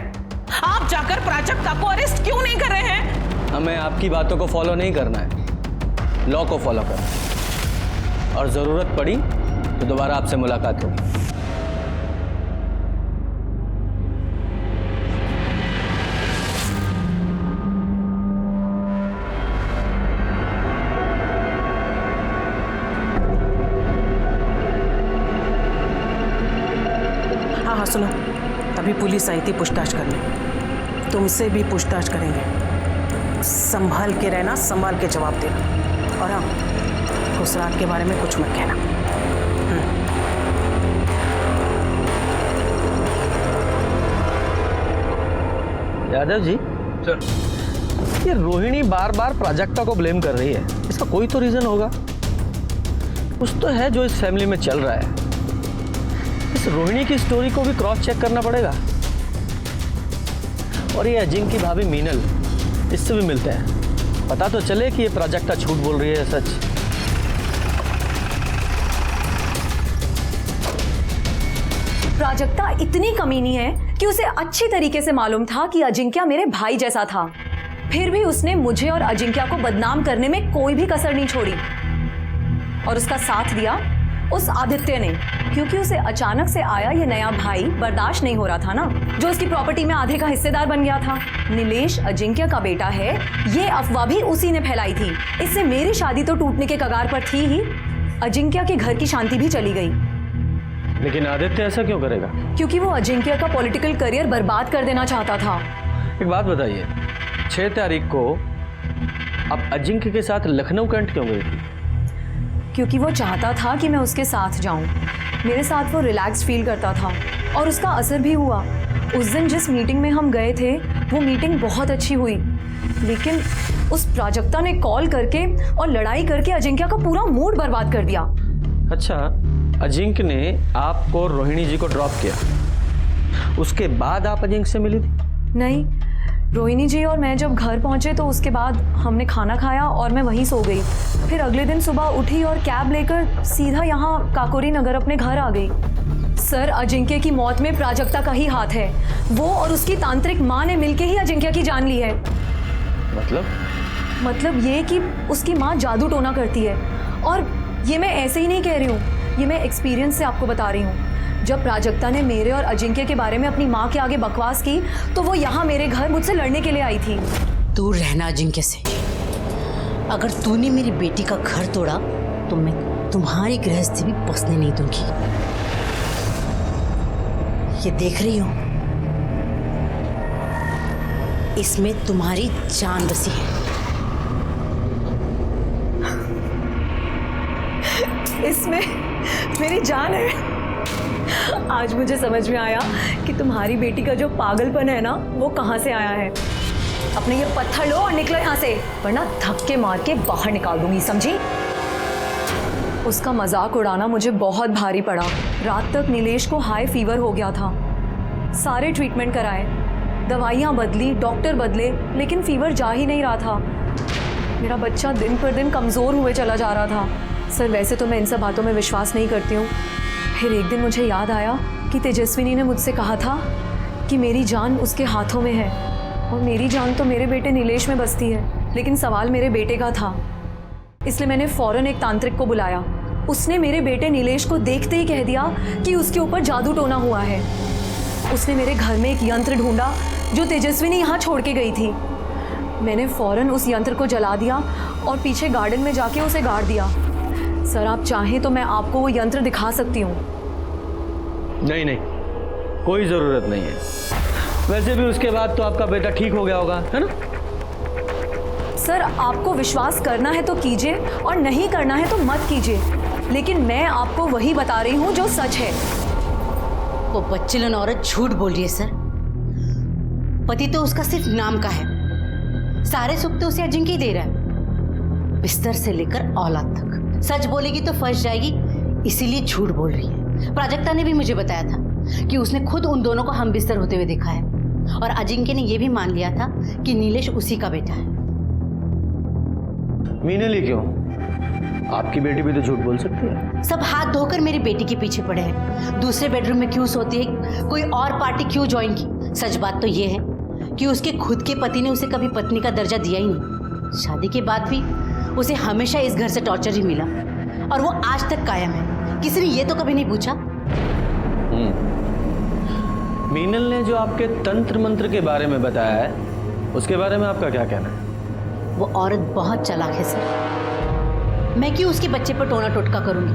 आप जाकर प्राजक्ता को अरेस्ट क्यों नहीं कर रहे हैं? हमें आपकी बातों को फॉलो नहीं करना है, लॉ को फॉलो करना है, और जरूरत पड़ी तो दोबारा आपसे मुलाकात होगी। सुनो, अभी पुलिस आई थी पूछताछ करने, तुमसे भी पूछताछ करेंगे। संभाल के रहना, संभाल के जवाब देना। और हाँ, उस रात के बारे में कुछ मत कहना। यादव जी सर, ये रोहिणी बार बार प्राजक्ता को ब्लेम कर रही है, इसका कोई तो रीजन होगा। कुछ तो है जो इस फैमिली में चल रहा है। इस रोहिणी की स्टोरी को भी क्रॉस चेक करना पड़ेगा। और ये अजिंक्य की भाभी मीनल, इससे भी मिलते हैं, पता तो चले कि ये प्राजक्ता झूठ बोल रही है सच। प्राजक्ता इतनी कमीनी है कि उसे अच्छी तरीके से मालूम था कि अजिंक्य मेरे भाई जैसा था, फिर भी उसने मुझे और अजिंक्य को बदनाम करने में कोई भी कसर नहीं छोड़ी। और उसका साथ दिया उस आदित्य ने, क्योंकि उसे अचानक से आया ये नया भाई बर्दाश्त नहीं हो रहा था ना, जो उसकी प्रॉपर्टी में आधे का हिस्सेदार बन गया था। नीलेश अजिंक्य का बेटा है, ये अफवाह भी उसी ने फैलाई थी। इससे मेरी शादी तो टूटने के कगार पर थी ही, अजिंक्य के घर की शांति भी चली गई। लेकिन आदित्य ऐसा क्यों करेगा? क्योंकि वो अजिंक्य का पॉलिटिकल करियर बर्बाद कर देना चाहता था। एक बात बताइए, 6 तारीख को आप अजिंक्य के साथ लखनऊ कैंट क्यों गई थी? क्योंकि वो चाहता था कि मैं उसके साथ जाऊं। मेरे साथ वो रिलैक्स फील करता था और उसका असर भी हुआ। उस दिन जिस मीटिंग में हम गए थे वो मीटिंग बहुत अच्छी हुई, लेकिन उस प्राजक्ता ने कॉल करके और लड़ाई करके अजिंक्य का पूरा मूड बर्बाद कर दिया। अच्छा, अजिंक्य ने आपको रोहिणी जी को ड्रॉप किया, उसके बाद आप अजिंक्य से मिली थी? नहीं, रोहिणी जी और मैं जब घर पहुंचे तो उसके बाद हमने खाना खाया और मैं वहीं सो गई। फिर अगले दिन सुबह उठी और कैब लेकर सीधा यहाँ काकोरी नगर अपने घर आ गई। सर, अजिंक्य की मौत में प्राजक्ता का ही हाथ है। वो और उसकी तांत्रिक माँ ने मिलकर ही अजिंक्य की जान ली है। मतलब ये कि उसकी माँ जादू टोना करती है। और ये मैं ऐसे ही नहीं कह रही हूँ, ये मैं एक्सपीरियंस से आपको बता रही हूँ। जब प्राजक्ता ने मेरे और अजिंक्य के बारे में अपनी माँ के आगे बकवास की तो वो यहाँ मेरे घर मुझसे लड़ने के लिए आई थी। दूर रहना अजिंक्य से। अगर तूने मेरी बेटी का घर तोड़ा तो मैं तुम्हारी गृहस्थी भी बसने नहीं दूंगी। ये देख रही हो, इसमें तुम्हारी जान बसी है। इसमें मेरी जान है। आज मुझे समझ में आया कि तुम्हारी बेटी का जो पागलपन है ना, वो कहाँ से आया है। अपने ये पत्थर लो और निकलो यहाँ से, वरना धक्के मार के बाहर निकाल दूंगी, समझी? उसका मजाक उड़ाना मुझे बहुत भारी पड़ा। रात तक नीलेश को हाई फीवर हो गया था। सारे ट्रीटमेंट कराए, दवाइयाँ बदली, डॉक्टर बदले, लेकिन फीवर जा ही नहीं रहा था। मेरा बच्चा दिन पर दिन कमज़ोर हुए चला जा रहा था। सर, वैसे तो मैं इन सब बातों में विश्वास नहीं करती हूँ। फिर एक दिन मुझे याद आया कि तेजस्विनी ने मुझसे कहा था कि मेरी जान उसके हाथों में है, और मेरी जान तो मेरे बेटे नीलेश में बसती है, लेकिन सवाल मेरे बेटे का था। इसलिए मैंने फौरन एक तांत्रिक को बुलाया। उसने मेरे बेटे नीलेश को देखते ही कह दिया कि उसके ऊपर जादू टोना हुआ है। उसने मेरे घर में एक यंत्र ढूंढा जो तेजस्विनी यहाँ छोड़ के गई थी। मैंने फौरन उस यंत्र को जला दिया और पीछे गार्डन में जाके उसे गाड़ दिया। सर, आप चाहें तो मैं आपको वो यंत्र दिखा सकती हूँ। नहीं, कोई ज़रूरत नहीं है। वैसे भी उसके बाद तो आपका बेटा ठीक हो गया होगा, है ना? सर, आपको विश्वास करना है तो कीजिए और नहीं करना है तो मत कीजिए, लेकिन मैं आपको वही बता रही हूँ जो सच है। वो बच्चेलन औरत झूठ बोल रही है सर। पति तो उसका सिर्फ नाम का है, सारे सुख तो उसे अजिंक्य ही दे रहा है, बिस्तर से लेकर औलाद तक। सच बोलेगी तो फंस जाएगी, इसीलिए झूठ बोल रही है। प्राजक्ता ने भी मुझे बताया था कि उसने खुद उन दोनों को हम बिस्तर होते हुए देखा है, और अजिंक्य ने यह भी मान लिया था कि नीलेश उसी का बेटा है। मीनल ही क्यों? आपकी बेटी भी तो झूठ बोल सकती है। सब हाथ धोकर मेरी बेटी के पीछे पड़े हैं। दूसरे बेडरूम में क्यों सोती है, कोई और पार्टी क्यों ज्वाइन की। सच बात तो ये है कि उसके खुद के पति ने उसे कभी पत्नी का दर्जा दिया ही नहीं। शादी के बाद भी उसे हमेशा इस घर से टॉर्चर ही मिला, और वो आज तक कायम है। किसी ने ये तो कभी नहीं पूछा। मीनल ने जो आपके तंत्र मंत्र के बारे में बताया है, उसके बारे में आपका क्या कहना है? वो औरत बहुत चालाक है सर। मैं क्यों उसके बच्चे पर टोना टोटका करूंगी?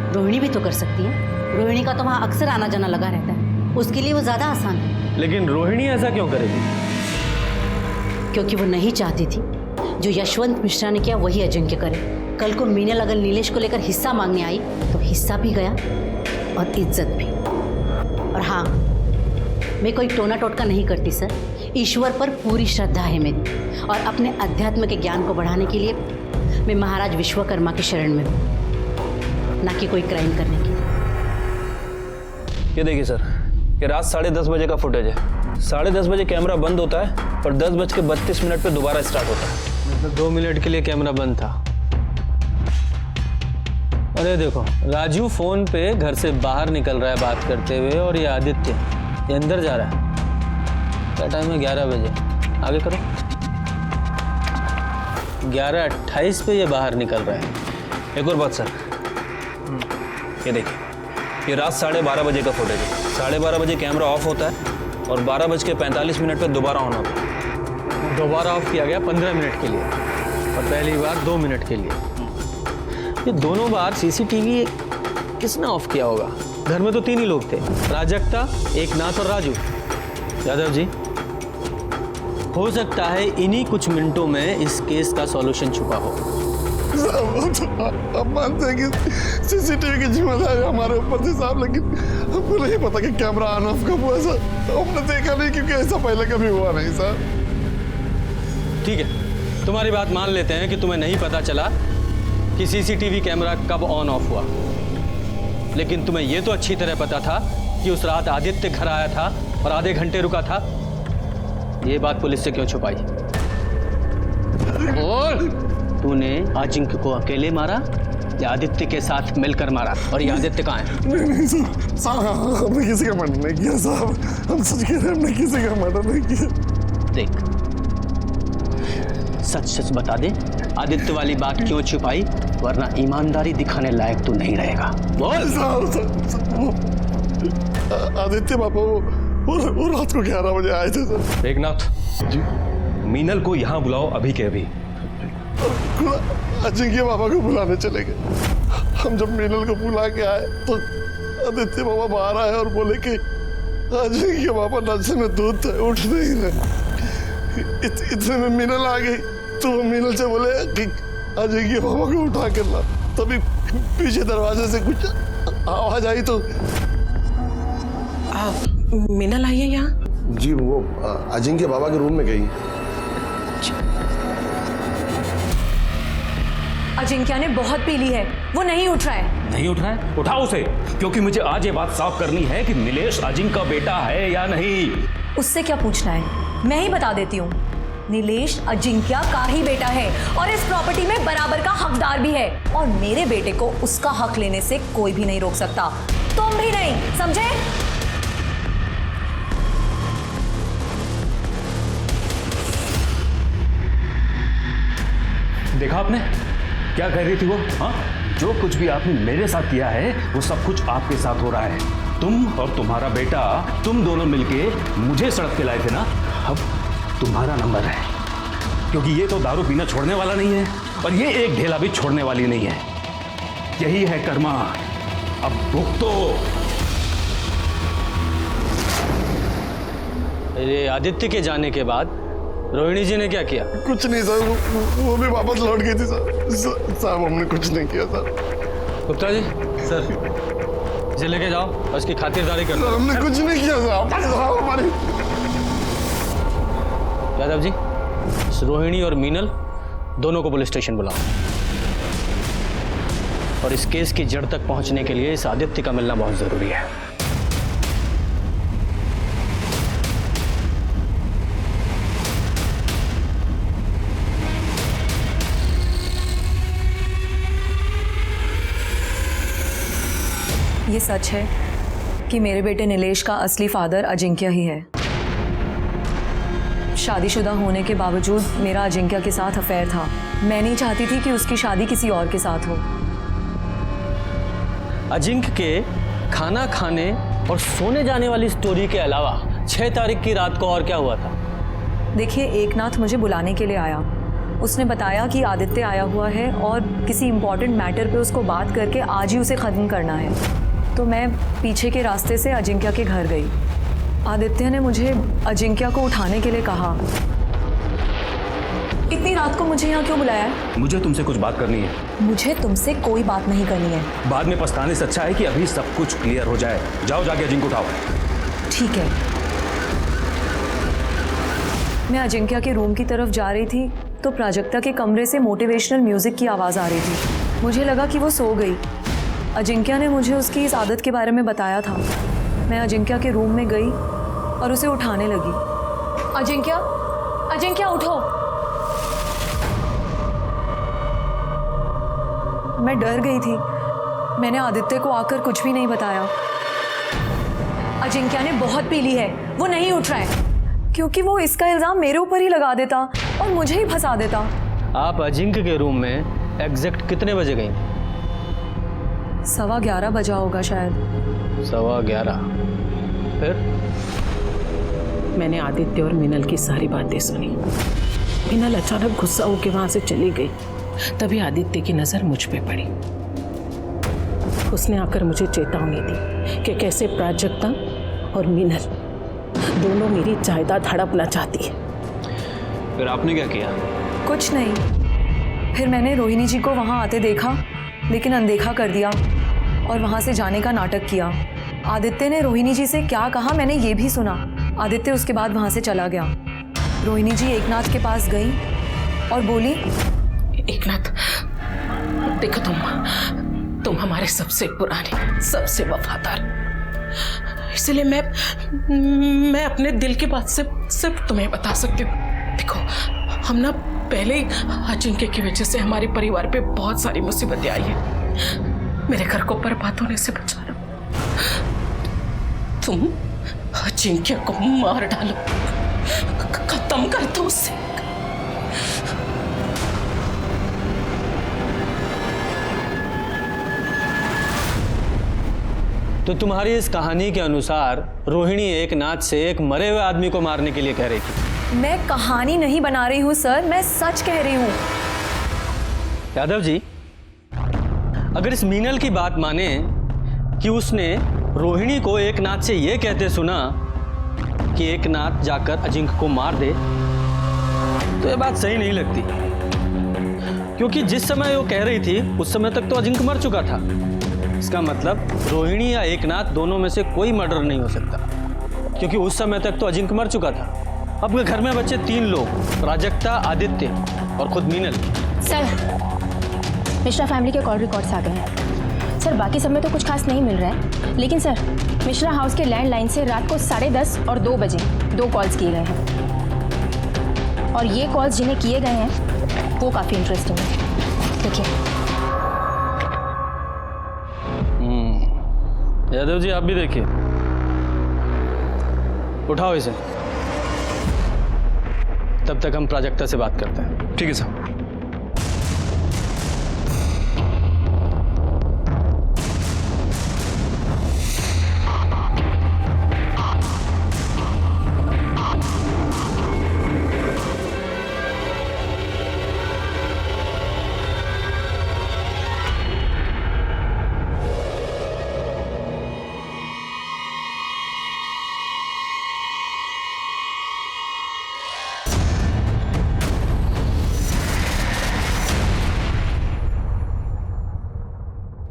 रोहिणी भी तो कर सकती है। रोहिणी का तो वहाँ अक्सर आना जाना लगा रहता है, उसके लिए वो ज़्यादा आसान है। लेकिन रोहिणी ऐसा क्यों करेगी? क्योंकि वो नहीं चाहती थी जो यशवंत मिश्रा ने किया वही अजिंक्य करे। कल को मीनल अगर नीलेश को लेकर हिस्सा मांगने आई तो हिस्सा भी गया और इज्जत भी। और हाँ, मैं कोई टोना टोटका नहीं करती सर, ईश्वर पर पूरी श्रद्धा है मेरी, और अपने अध्यात्म के ज्ञान को बढ़ाने के लिए मैं महाराज विश्वकर्मा के शरण में हूँ, ना कि कोई क्राइम करने के लिए। ये देखिए सर, ये रात 10:30 बजे का फुटेज है। 10:30 बजे कैमरा बंद होता है और 10:32 पे दोबारा स्टार्ट होता है। मतलब 2 मिनट के लिए कैमरा बंद था। अरे देखो, राजू फोन पे घर से बाहर निकल रहा है बात करते हुए, और ये आदित्य ये अंदर जा रहा है। क्या टाइम है? 11 बजे। आगे करो। 11:28 पे ये बाहर निकल रहा है। एक और बात सर, ये देखिए, ये रात 12:30 बजे का फुटेज है। 12:30 बजे कैमरा ऑफ होता है और 12:45 पे दोबारा ऑन होता है। दोबारा ऑफ किया गया 15 मिनट के लिए और पहली बार 2 मिनट के लिए। ये दोनों बार सीसीटीवी किसने ऑफ किया होगा? घर में तो 3 ही लोग थे, प्राजक्ता, एकनाथ और राजू। यादव जी, हो सकता है इन्हीं कुछ मिनटों में इस केस का सॉल्यूशन छुपा हो। अब मानते हैं कि सीसीटीवी की जिम्मेदारी हमारे ऊपर थी साहब, लेकिन हमको नहीं पता कि कैमरा ऑन ऑफ कब हुआ सर। हमने देखा नहीं क्योंकि ऐसा पहले कभी हुआ नहीं सर। ठीक है, तुम्हारी बात मान लेते हैं कि तुम्हें नहीं पता चला कि सीसीटीवी कैमरा कब ऑन ऑफ हुआ, लेकिन तुम्हें यह तो अच्छी तरह पता था कि उस रात आदित्य घर आया था और आधे घंटे रुका था। ये बात पुलिस से क्यों छुपाई? और तूने अजिंक्य को अकेले मारा या आदित्य के साथ मिलकर मारा? और ये आदित्य कहाँ है? नहीं साहब, हमने किसी का मर्डर नहीं किया साहब, हम सच कह रहे हैं, हमने किसी का मर्डर नहीं किया। देख, सच सच बता दे, आदित्य वाली बात क्यों छुपाई? वरना ईमानदारी दिखाने लायक तू नहीं रहेगा। बोल। आदित्य पापा वो रात को 11 बजे आए थे सर। एकनाथ जी, मीनल को यहाँ बुलाओ अभी के अभी। अजिंक्य बाबा को बुलाने चले गए। हम जब मीनल को बुला के आए तो आदित्य बाबा बाहर आए और बोले कि अजिंक्य बाबा नशे में दूध थे, उठ नहीं रहे। इतने में मीनल आ गई तो वो मीनल से बोले कि अजिंक्य बाबा को उठा कर ला। तभी पीछे दरवाजे से कुछ आवाज आई तो मीनल आई है यहाँ? जी, वो अजिंक्य बाबा के रूम में गई। अजिंक्य ने बहुत पी ली है, वो नहीं उठ रहा है। नहीं उठ रहा है? उठाओ उसे, क्योंकि मुझे आज ये बात साफ करनी है कि नीलेश अजिंक्य का बेटा है या नहीं। उससे क्या पूछना है, मैं ही बता देती हूँ। नीलेश अजिंक्य का ही बेटा है और इस प्रॉपर्टी में बराबर का हकदार भी है, और मेरे बेटे को उसका हक लेने से कोई भी नहीं रोक सकता, तुम भी नहीं, समझे? देखा आपने क्या कह रही थी वो? हाँ, जो कुछ भी आपने मेरे साथ किया है वो सब कुछ आपके साथ हो रहा है। तुम और तुम्हारा बेटा, तुम दोनों मिलके मुझे सड़क पे लाए थे ना। अब तुम्हारा नंबर है, क्योंकि ये तो दारू पीना छोड़ने वाला नहीं है और ये एक ढेला भी छोड़ने वाली नहीं है। यही है कर्मा, अब भुगतो। अरे आदित्य के जाने के बाद रोहिणी जी ने क्या किया? कुछ नहीं सर, वो भी वापस लौट गई थी सर। साहब हमने कुछ नहीं किया सर। गुप्ता जी, सर इसे लेके जाओ और इसकी खातिरदारी कर लो। हमने कुछ नहीं किया साहब, हमारी। यादव जी, रोहिणी और मीनल दोनों को पुलिस स्टेशन बुलाओ, और इस केस की जड़ तक पहुंचने के लिए इस आदित्य का मिलना बहुत जरूरी है। ये सच है कि मेरे बेटे नीलेश का असली फादर अजिंक्य ही है। शादीशुदा होने के बावजूद मेरा अजिंक्य के साथ अफेयर था। मैं नहीं चाहती थी कि उसकी शादी किसी और के साथ हो। अजिंक्य के खाना खाने और सोने जाने वाली स्टोरी के अलावा 6 तारीख की रात को और क्या हुआ था? देखिए, एकनाथ मुझे बुलाने के लिए आया उसने बताया कि आदित्य आया हुआ है और किसी इम्पोर्टेंट मैटर पे उसको बात करके आज ही उसे ख़त्म करना है। तो मैं पीछे के रास्ते से अजिंक्य के घर गई। आदित्य ने मुझे अजिंक्य को उठाने के लिए कहा। इतनी रात को मुझे यहाँ क्यों बुलाया है? मुझे तुमसे कुछ बात करनी है। मुझे तुमसे कोई बात नहीं करनी है। बाद में पछताने से अच्छा है कि अभी सब कुछ क्लियर हो जाए। जाओ जाके अजिंक्य को उठाओ। ठीक है। मैं अजिंक्य के रूम की तरफ जा रही थी तो प्राजक्ता के कमरे से मोटिवेशनल म्यूजिक की आवाज़ आ रही थी। मुझे लगा कि वो सो गई। अजिंक्य ने मुझे उसकी इस आदत के बारे में बताया था। मैं अजिंक्य के रूम में गई और उसे उठाने लगी। अजिंक्य, अजिंक्य उठो। मैं डर गई थी। मैंने आदित्य को आकर कुछ भी नहीं बताया। अजिंक्य ने बहुत पी ली है, वो नहीं उठ रहा है, क्योंकि वो इसका इल्जाम मेरे ऊपर ही लगा देता और मुझे ही फंसा देता। आप अजिंक्य के रूम में एग्जैक्ट कितने बजे गई? 11:15 बजा होगा शायद। 11:15। फिर? मैंने आदित्य और मिनल की सारी बातें सुनी। मिनल अचानक गुस्सा होकर वहां से चली गई। तभी आदित्य की नजर मुझ पे पड़ी। उसने आकर मुझे चेतावनी दी कि कैसे प्राजक्ता और मिनल दोनों मेरी जायदाद हड़पना चाहती है। फिर आपने क्या किया? कुछ नहीं। फिर मैंने रोहिणी जी को वहाँ आते देखा, लेकिन अनदेखा कर दिया और वहाँ से जाने का नाटक किया। आदित्य ने रोहिणी जी से क्या कहा मैंने ये भी सुना। आदित्य उसके बाद वहाँ से चला गया। रोहिणी जी एकनाथ के पास गई और बोली, एकनाथ, देखो तुम हमारे सबसे पुराने, सबसे वफादार, इसलिए मैं अपने दिल की बात सिर्फ तुम्हें बता सकती हूँ। देखो, हम ना पहले ही अजिंक्य की वजह से हमारे परिवार पे बहुत सारी मुसीबतें आई हैं। मेरे घर को बर्बाद होने से बचा लो। तुम अजिंक्य को मार डालो, खत्म कर दो उससे। तो तुम्हारी इस कहानी के अनुसार रोहिणी एकनाथ से एक मरे हुए आदमी को मारने के लिए कह रही थी। मैं कहानी नहीं बना रही हूँ सर, मैं सच कह रही हूँ। यादव जी, अगर इस मीनल की बात माने कि उसने रोहिणी को एकनाथ से यह कहते सुना कि एकनाथ जाकर अजिंक्य को मार दे, तो यह बात सही नहीं लगती, क्योंकि जिस समय वो कह रही थी उस समय तक तो अजिंक्य मर चुका था। इसका मतलब रोहिणी या एकनाथ दोनों में से कोई मर्डर नहीं हो सकता, क्योंकि उस समय तक तो अजिंक्य मर चुका था। अब घर में बचे 3 लोग, प्राजक्ता, आदित्य और खुद मीनल। सर, मिश्रा फैमिली के कॉल रिकॉर्ड्स आ गए हैं। सर, बाकी सब में तो कुछ खास नहीं मिल रहा है, लेकिन सर मिश्रा हाउस के लैंडलाइन से रात को 10:30 और 2 बजे 2 कॉल्स किए गए हैं, और ये कॉल्स जिन्हें किए गए हैं वो काफ़ी इंटरेस्टिंग है। देखिए। यादव जी, आप भी देखिए। उठाओ इसे। तब तक हम प्राजक्ता से बात करते हैं। ठीक है सर।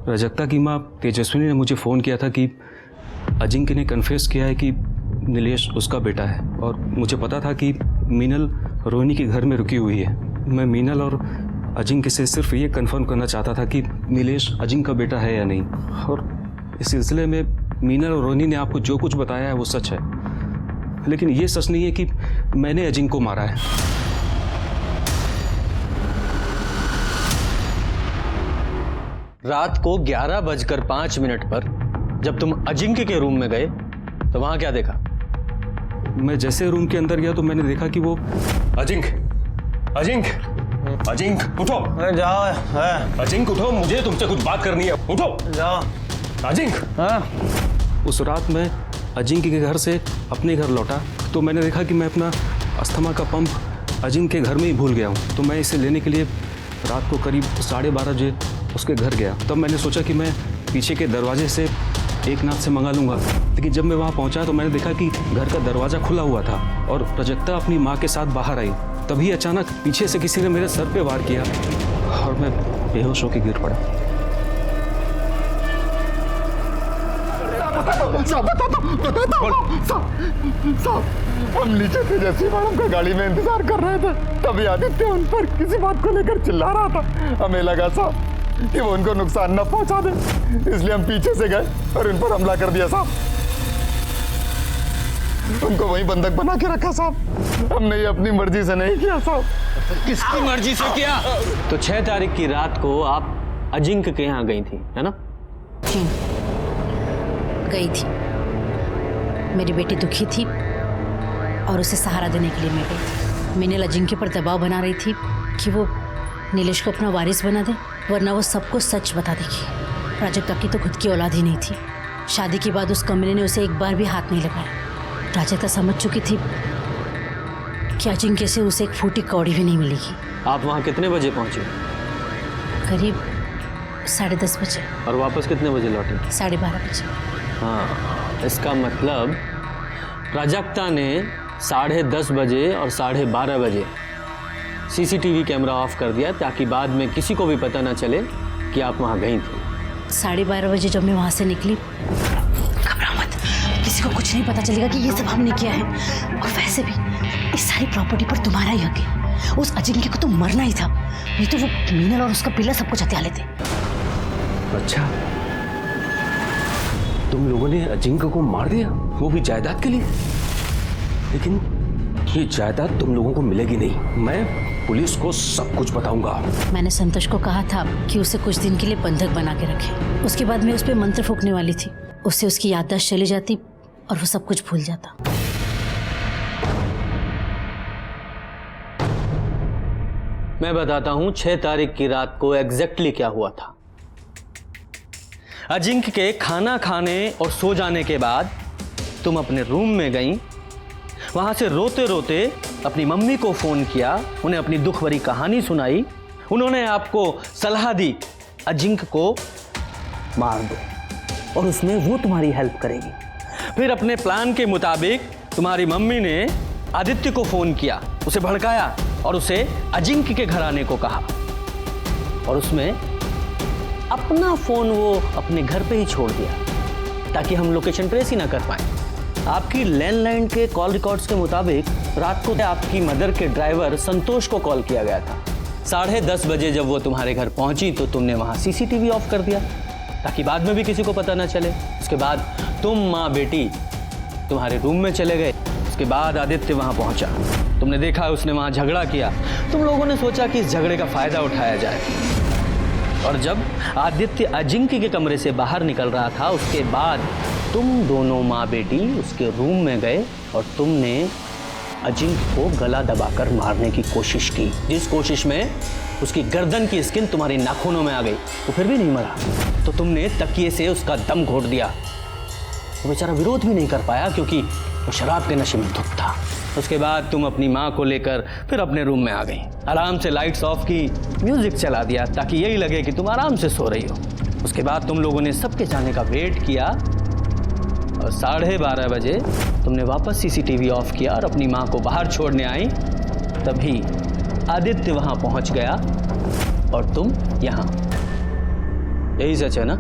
प्राजक्ता की माँ तेजस्विनी ने मुझे फ़ोन किया था कि अजिंक्य ने कन्फेस किया है कि नीलेश उसका बेटा है, और मुझे पता था कि मीनल रोहिणी के घर में रुकी हुई है। मैं मीनल और अजिंक्य से सिर्फ ये कंफर्म करना चाहता था कि नीलेश अजिंक्य का बेटा है या नहीं, और इस सिलसिले में मीनल और रोहिणी ने आपको जो कुछ बताया है वो सच है, लेकिन ये सच नहीं है कि मैंने अजिंक्य को मारा है। रात को 11:05 पर जब तुम अजिंक्य के रूम में गए तो वहां क्या देखा? मैं जैसे रूम के अंदर गया तो मैंने देखा कि वो अजिंक्य उठो। जाओ। अजिंक्य उठो, मुझे तुमसे कुछ बात करनी है। उठो। जाओ। अजिंक्य। उस रात मैं अजिंक्य के घर से अपने घर लौटा तो मैंने देखा कि मैं अपना अस्थमा का पंप अजिंक्य के घर में ही भूल गया हूँ। तो मैं इसे लेने के लिए रात को करीब 12:30 बजे उसके घर गया। तब मैंने सोचा कि मैं पीछे के दरवाजे से एक नाथ से मंगा लूँगा, लेकिन जब मैं वहाँ पहुँचा तो मैंने देखा कि घर का दरवाज़ा खुला हुआ था और प्रजक्ता अपनी माँ के साथ बाहर आई। तभी अचानक पीछे से किसी ने मेरे सर पे वार किया और मैं बेहोश होकर गिर पड़ा। हम नीचे थे, जैसे मैडम का गाड़ी में इंतजार कर रहे थे, तभी आदित्य उन पर किसी बात को लेकर चिल्ला रहा था। हमें लगा साहब कि वो उनको नुकसान न पहुंचा दे, इसलिए हम पीछे से गए और उन पर हमला कर दिया साहब। उनको वहीं बंधक बना के रखा साहब। हमने ये अपनी मर्जी से नहीं किया साहब। किसकी मर्जी से किया? तो 6 तारीख की रात को आप अजिंक्य के यहाँ गई थी, है ना? जी गई थी। मेरी बेटी दुखी थी और उसे सहारा देने के लिए मैं गई थी। मीनल अजिंक्य पर दबाव बना रही थी कि वो नीलेश को अपना वारिस बना दे, वरना वो सबको सच बता देगी। प्राजक्ता की तो खुद की औलाद ही नहीं थी। शादी के बाद उस कमरे ने उसे एक बार भी हाथ नहीं लगाया। प्राजक्ता समझ चुकी थी कि अजिंक्य से उसे एक फूटी कौड़ी भी नहीं मिलेगी। आप वहाँ कितने बजे पहुँचे? करीब 10:30 बजे। और वापस कितने बजे लौटे? 12:30 बजे। हाँ, इसका मतलब प्राजक्ता ने 10:30 बजे और 12:30 बजे सीसीटीवी कैमरा ऑफ कर दिया ताकि बाद में किसी को भी पता ना चले कि आप वहाँ गई थी। 12:30 बजे जब मैं वहाँ से निकली, घबरा मत, किसी को कुछ नहीं पता चलेगा कि ये सब हमने किया है। और वैसे भी इस सारी प्रॉपर्टी पर तुम्हारा ही हक है। उस अजिंक्य को तो मरना ही था, नहीं तो वो मीनल और उसका पिल्ला सब कुछ हत्या लेते। अच्छा, तुम लोगों ने अजिंक्य को मार दिया, वो भी जायदाद के लिए? लेकिन ये जायदाद तुम लोगों को मिलेगी नहीं। मैं पुलिस को सब कुछ बताऊंगा। मैंने संतोष को कहा था कि उसे कुछ दिन के लिए बंधक बना के रखे। उसके बाद मैं उस पर मंत्र फूंकने वाली थी। उससे उसकी याददाश्त चली जाती और वो सब कुछ भूल जाता। मैं बताता हूँ 6 तारीख की रात को एग्जैक्टली क्या हुआ था। अजिंक्य के खाना खाने और सो जाने के बाद तुम अपने रूम में गई। वहां से रोते रोते अपनी मम्मी को फोन किया, उन्हें अपनी दुख भरी कहानी सुनाई। उन्होंने आपको सलाह दी अजिंक्य को मार दो और उसमें वो तुम्हारी हेल्प करेगी। फिर अपने प्लान के मुताबिक तुम्हारी मम्मी ने आदित्य को फोन किया, उसे भड़काया और उसे अजिंक्य के घर आने को कहा। और उसमें अपना फोन वो अपने घर पे ही छोड़ दिया ताकि हम लोकेशन ट्रेस ही ना कर पाए। आपकी लैंडलाइन के कॉल रिकॉर्ड्स के मुताबिक रात को आपकी मदर के ड्राइवर संतोष को कॉल किया गया था। 10:30 बजे जब वो तुम्हारे घर पहुंची तो तुमने वहां सीसीटीवी ऑफ कर दिया ताकि बाद में भी किसी को पता ना चले। उसके बाद तुम माँ बेटी तुम्हारे रूम में चले गए। उसके बाद आदित्य वहां पहुंचा, तुमने देखा उसने वहां झगड़ा किया। तुम लोगों ने सोचा कि इस झगड़े का फायदा उठाया जाए। और जब आदित्य अजिंक्य के कमरे से बाहर निकल रहा था उसके बाद तुम दोनों माँ बेटी उसके रूम में गए और तुमने अजिंक्य को गला दबाकर मारने की कोशिश की, जिस कोशिश में उसकी गर्दन की स्किन तुम्हारी नाखूनों में आ गई। तो फिर भी नहीं मरा तो तुमने तकिए से उसका दम घोट दिया। वो बेचारा विरोध भी नहीं कर पाया क्योंकि वो शराब के नशे में धुत था। उसके बाद तुम अपनी माँ को लेकर फिर अपने रूम में आ गई। आराम से लाइट्स ऑफ की, म्यूजिक चला दिया ताकि यही लगे कि तुम आराम से सो रही हो। उसके बाद तुम लोगों ने सबके जाने का वेट किया और 12:30 बजे तुमने वापस सीसीटीवी ऑफ किया और अपनी माँ को बाहर छोड़ने आई। तभी आदित्य वहां पहुंच गया और तुम यहाँ। यही सच है ना?